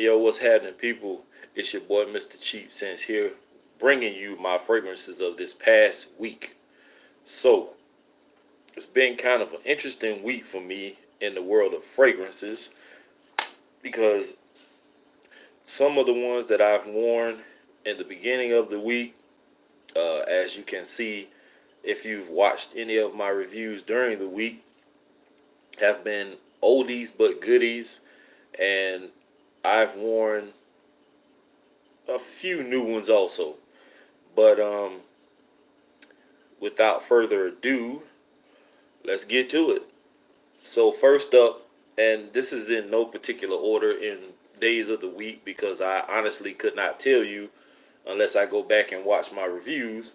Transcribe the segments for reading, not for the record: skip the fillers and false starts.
Yo, what's happening, people? It's your boy, Mr. Cheap Sense here, bringing you my fragrances of this past week. So, it's been kind of an interesting week for me in the world of fragrances because some of the ones that I've worn in the beginning of the week, as you can see, if you've watched any of my reviews during the week, have been oldies but goodies, and I've worn a few new ones also. But without further ado, let's get to it. So first up, and this is in no particular order in days of the week because I honestly could not tell you unless I go back and watch my reviews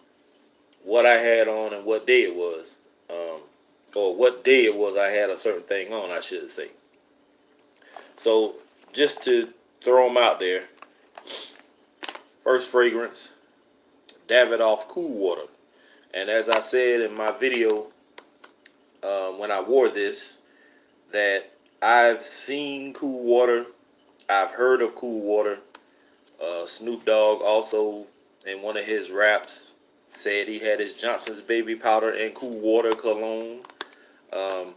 what I had on and what day it was, or what day it was I had a certain thing on, I should say. So just to throw them out there, first fragrance, Davidoff Cool Water. And as I said in my video when I wore this, that I've seen Cool Water, I've heard of Cool Water. Snoop Dogg also in one of his raps said he had his Johnson's Baby Powder and Cool Water cologne. Um,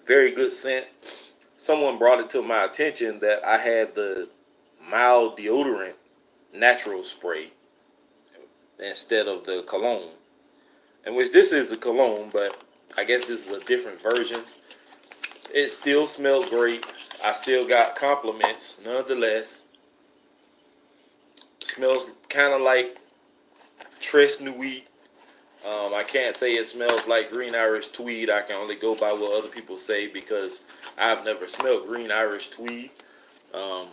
very good scent. Someone brought it to my attention that I had the mild deodorant natural spray instead of the cologne, in which this is a cologne, but I guess this is a different version. It still smelled great. I still got compliments nonetheless. It smells kind of like Tres Nuit. I can't say it smells like Green Irish Tweed. I can only go by what other people say because I've never smelled Green Irish Tweed. Um,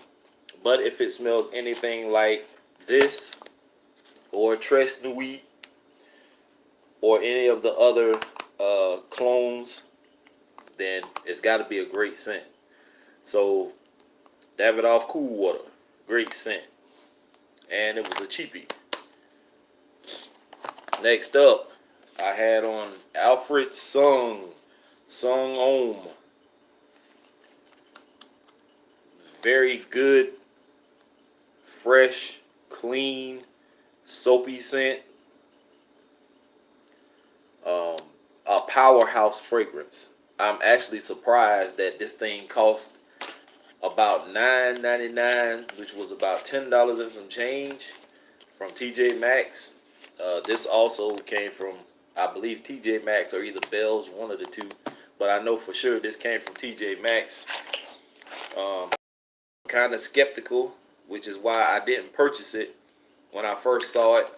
but if it smells anything like this or Tres Nuit or any of the other clones, then it's got to be a great scent. So Davidoff Cool Water, great scent, and it was a cheapie. Next up, I had on Alfred Sung Om. Very good, fresh, clean, soapy scent. A powerhouse fragrance. I'm actually surprised that this thing cost about $9.99, which was about $10 and some change from TJ Maxx. This also came from, I believe, TJ Maxx or either Bell's, one of the two. But I know for sure this came from TJ Maxx. Kind of skeptical, which is why I didn't purchase it when I first saw it.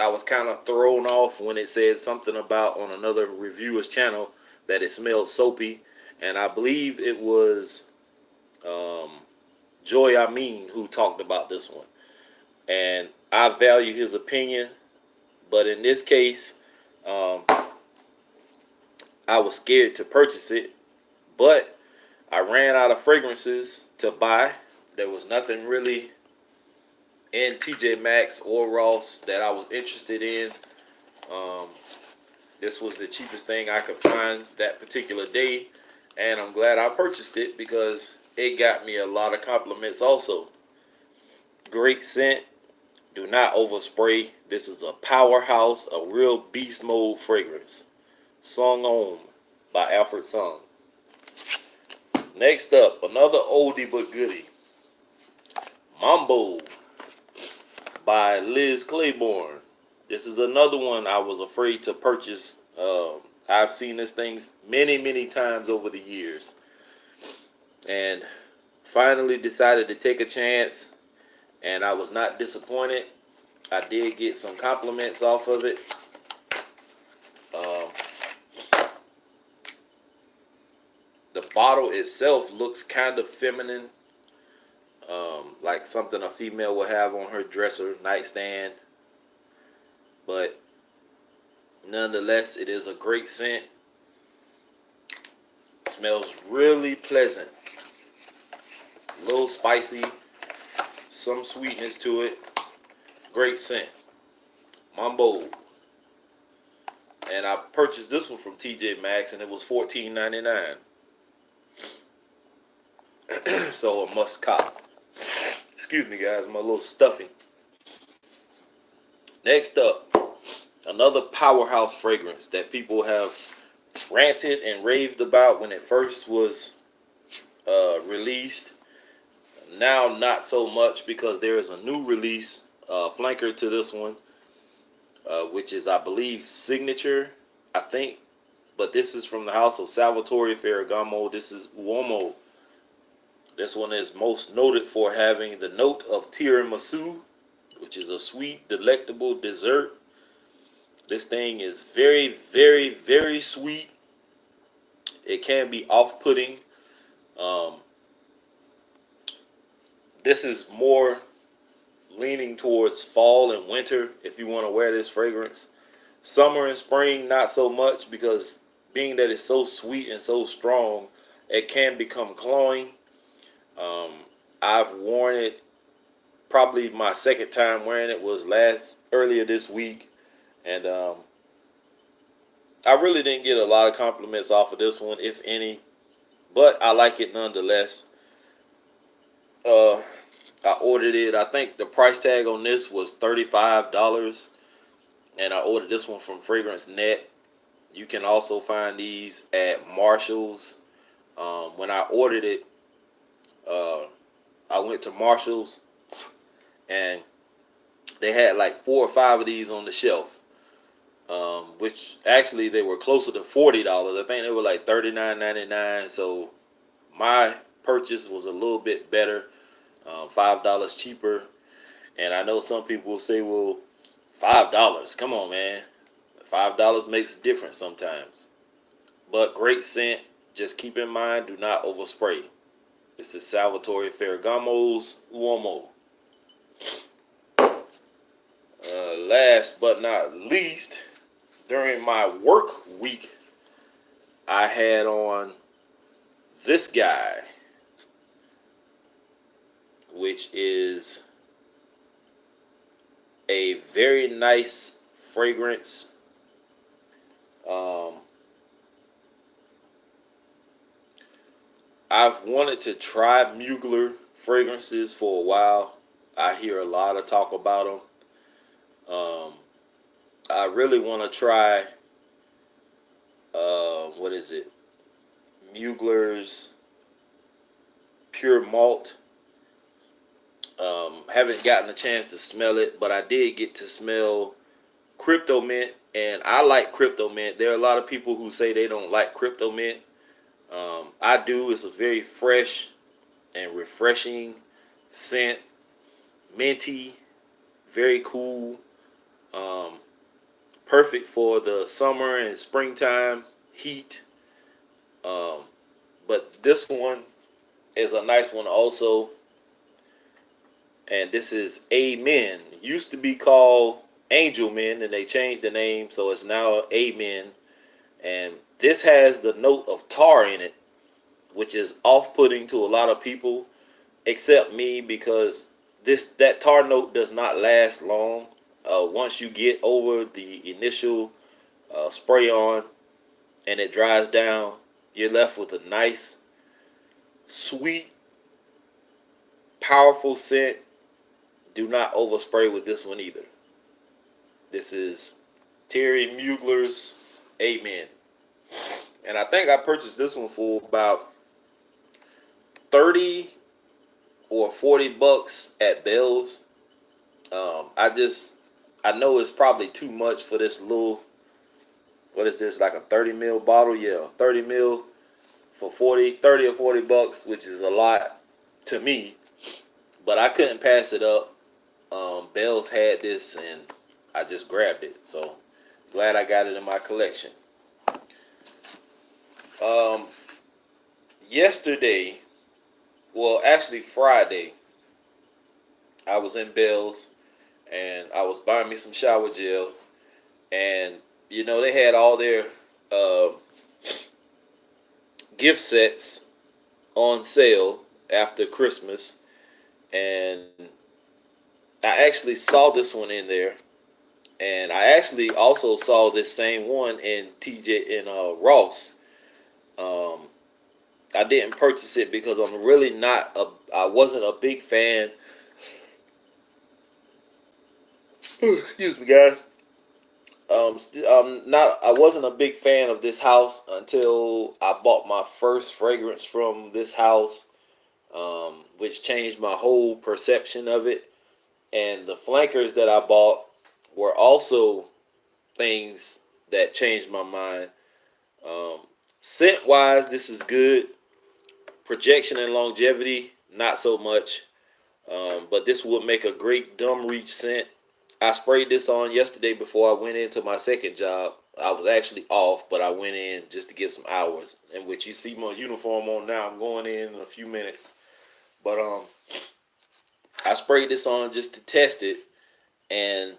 I was kind of thrown off when it said something about on another reviewer's channel that it smelled soapy, and I believe it was Joy Amin who talked about this one. And I value his opinion, but in this case, I was scared to purchase it, but I ran out of fragrances to buy. There was nothing really in TJ Maxx or Ross that I was interested in. This was the cheapest thing I could find that particular day, and I'm glad I purchased it because it got me a lot of compliments also. Great scent. Do not overspray. This is a powerhouse, a real beast mode fragrance. Sung Om by Alfred Sung. Next up, another oldie but goodie. Mambo by Liz Claiborne. This is another one I was afraid to purchase. I've seen this thing many times over the years, and finally decided to take a chance, and I was not disappointed. I did get some compliments off of it. The bottle itself looks kind of feminine, like something a female would have on her dresser nightstand. But nonetheless, it is a great scent. Smells really pleasant. A little spicy, some sweetness to it. Great scent. Mambo. And I purchased this one from TJ Maxx and it was $14.99. So a must cop. Excuse me, guys, I'm a little stuffy. Next up, another powerhouse fragrance that people have ranted and raved about when it first was released. Now, not so much because there is a new release flanker to this one, which is, I believe, Signature, I think. But this is from the house of Salvatore Ferragamo. This is Uomo. This one is most noted for having the note of tiramisu, which is a sweet, delectable dessert. This thing is very, very, very sweet. It can be off-putting. This is more leaning towards fall and winter if you want to wear this fragrance. Summer and spring, not so much, because being that it's so sweet and so strong, it can become cloying. I've worn it, probably my second time wearing it was earlier this week, and I really didn't get a lot of compliments off of this one, if any, but I like it nonetheless. I ordered it. I think the price tag on this was $35, and I ordered this one from Fragrance Net. You can also find these at Marshall's. When I ordered it, I went to Marshall's, and they had like 4 or 5 of these on the shelf, which actually they were closer to $40. I think they were like $39.99. So my purchase was a little bit better, $5 cheaper. And I know some people will say, well, $5, come on, man. $5 makes a difference sometimes. But great scent. Just keep in mind, do not overspray. This is Salvatore Ferragamo's Uomo. Last but not least, during my work week, I had on this guy, which is a very nice fragrance. I've wanted to try Mugler fragrances for a while. I hear a lot of talk about them. I really want to try, what is it? Mugler's Pure Malt. Haven't gotten a chance to smell it, but I did get to smell Crypto Mint, and I like Crypto Mint. There are a lot of people who say they don't like Crypto Mint. I do. It's a very fresh and refreshing scent, minty, very cool, perfect for the summer and springtime heat. But this one is a nice one also, and this is Amen. It used to be called Angel Men, and they changed the name, so it's now Amen. And this has the note of tar in it, which is off-putting to a lot of people, except me, because that tar note does not last long. Once you get over the initial spray on and it dries down, you're left with a nice, sweet, powerful scent. Do not overspray with this one either. This is Thierry Mugler's Amen. And I think I purchased this one for about 30 or 40 bucks at Bell's. I know it's probably too much for this little, what is this, like a 30 ml bottle? Yeah, 30 ml for 30 or 40 bucks, which is a lot to me, but I couldn't pass it up. Bell's had this and I just grabbed it, so glad I got it in my collection. Yesterday, well, actually Friday, I was in Bell's and I was buying me some shower gel, and you know they had all their gift sets on sale after Christmas, and I actually saw this one in there, and I actually also saw this same one in TJ in Ross. I didn't purchase it because I wasn't a big fan. Excuse me, guys. Not. I wasn't a big fan of this house until I bought my first fragrance from this house, which changed my whole perception of it. And the flankers that I bought were also things that changed my mind. Um, Scent wise, this is good. Projection and longevity, not so much. But this would make a great dumb reach scent. I sprayed this on yesterday before I went into my second job. I was actually off, but I went in just to get some hours. And which you see my uniform on now, I'm going in a few minutes. But I sprayed this on just to test it, and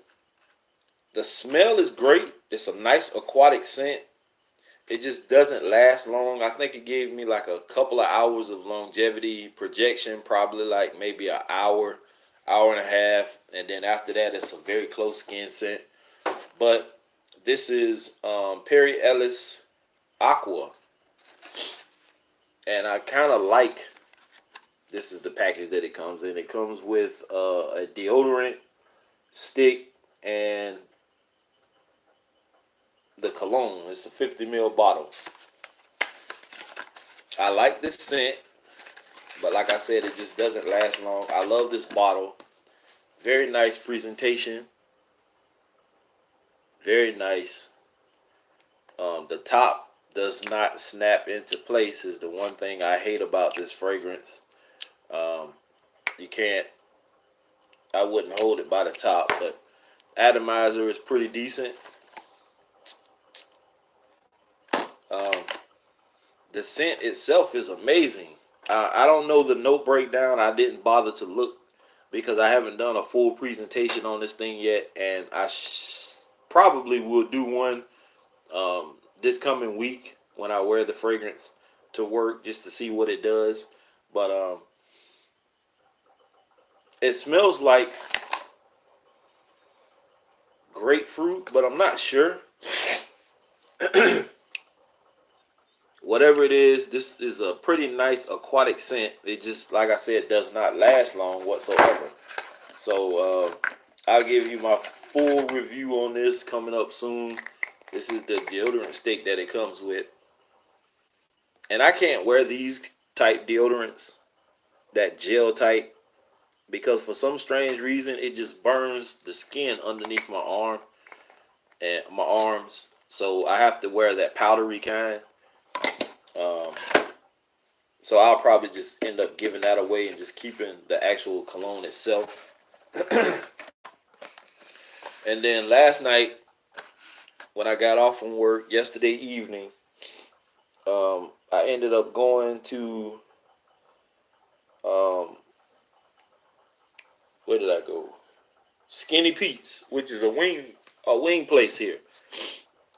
the smell is great. It's a nice aquatic scent. It just doesn't last long. I think it gave me like a couple of hours of longevity projection, probably like maybe an hour, hour and a half, and then after that, it's a very close skin scent. But this is Perry Ellis Aqua, and I kind of like. This is the package that it comes in. It comes with a deodorant stick and the cologne. It's a 50 ml bottle. I like this scent, but like I said, it just doesn't last long. I love this bottle. Very nice presentation. Very nice. The top does not snap into place is the one thing I hate about this fragrance. You can't, I wouldn't hold it by the top, but atomizer is pretty decent. Um, the scent itself is amazing. I don't know the note breakdown. I didn't bother to look because I haven't done a full presentation on this thing yet, and probably will do one this coming week when I wear the fragrance to work just to see what it does. But it smells like grapefruit, but I'm not sure. Whatever it is, this is a pretty nice aquatic scent. It just, like I said, does not last long whatsoever. So I'll give you my full review on this coming up soon. This is the deodorant stick that it comes with. And I can't wear these type deodorants, that gel type, because for some strange reason it just burns the skin underneath my arm and my arms. So I have to wear that powdery kind. Um, so I'll probably just end up giving that away and just keeping the actual cologne itself. And then last night, when I got off from work yesterday evening, I ended up going to where did I go? Skinny Pete's, which is a wing place here.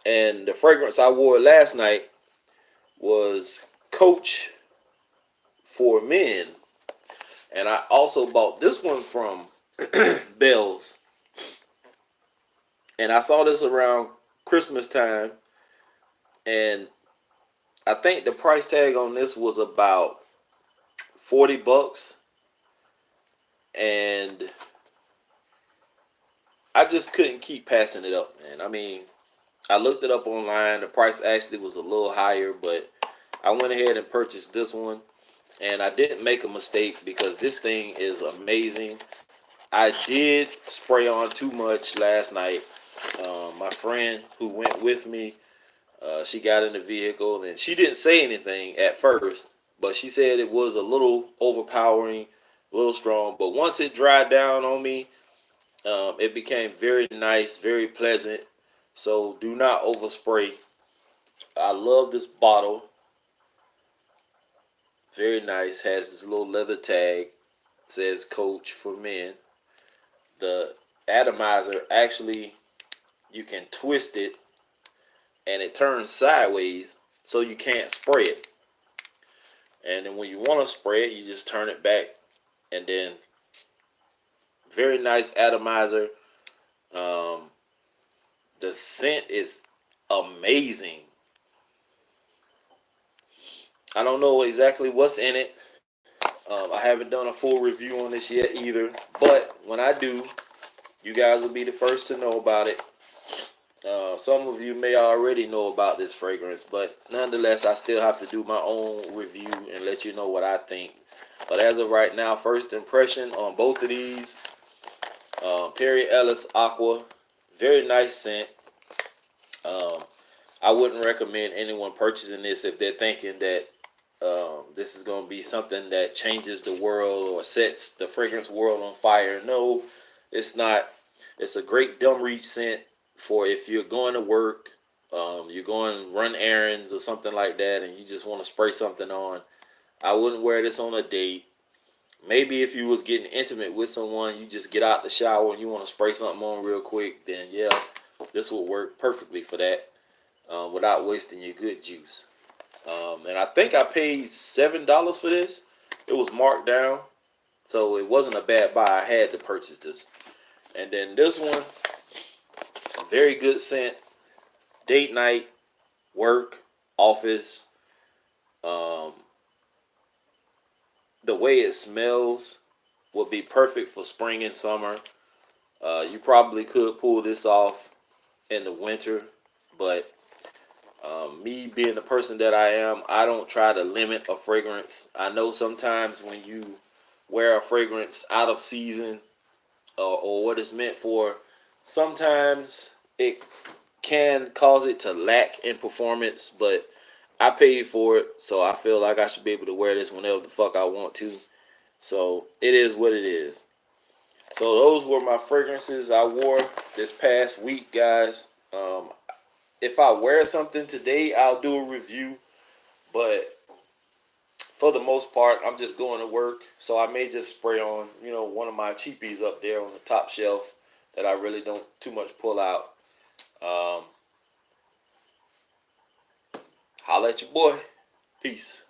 And the fragrance I wore last night was Coach for Men. And I also bought this one from Bell's. And I saw this around Christmas time. And I think the price tag on this was about $40. And I just couldn't keep passing it up, man. I mean, I looked it up online. The price actually was a little higher, but I went ahead and purchased this one. And I didn't make a mistake because this thing is amazing. I did spray on too much last night. My friend who went with me, she got in the vehicle and she didn't say anything at first, but she said it was a little overpowering, a little strong. But once it dried down on me, it became very nice, very pleasant. So do not overspray. I love this bottle. Very nice. Has this little leather tag. Says Coach for Men. The atomizer, actually, you can twist it and it turns sideways so you can't spray it. And then when you want to spray it, you just turn it back. And then very nice atomizer. The scent is amazing. I don't know exactly what's in it. I haven't done a full review on this yet either. But when I do, you guys will be the first to know about it. Some of you may already know about this fragrance, but nonetheless, I still have to do my own review and let you know what I think. But as of right now, first impression on both of these, Perry Ellis Aqua, very nice scent. Um, I wouldn't recommend anyone purchasing this if they're thinking that this is going to be something that changes the world or sets the fragrance world on fire. No, it's not. It's a great dumb reach scent for if you're going to work, you're going to run errands or something like that, and you just want to spray something on. I wouldn't wear this on a date. Maybe if you was getting intimate with someone, you just get out the shower and you want to spray something on real quick, then yeah, this would work perfectly for that without wasting your good juice. And I think I paid $7 for this. It was marked down, so it wasn't a bad buy. I had to purchase this. And then this one, very good scent. Date night, work, office. Um, the way it smells would be perfect for spring and summer. You probably could pull this off in the winter, but me being the person that I am, I don't try to limit a fragrance. I know sometimes when you wear a fragrance out of season or what it's meant for, sometimes it can cause it to lack in performance, but I paid for it, so I feel like I should be able to wear this whenever the fuck I want to. So it is what it is. So those were my fragrances I wore this past week, guys. If I wear something today, I'll do a review, but for the most part, I'm just going to work, so I may just spray on, one of my cheapies up there on the top shelf that I really don't too much pull out. Um, Holla at your boy. Peace.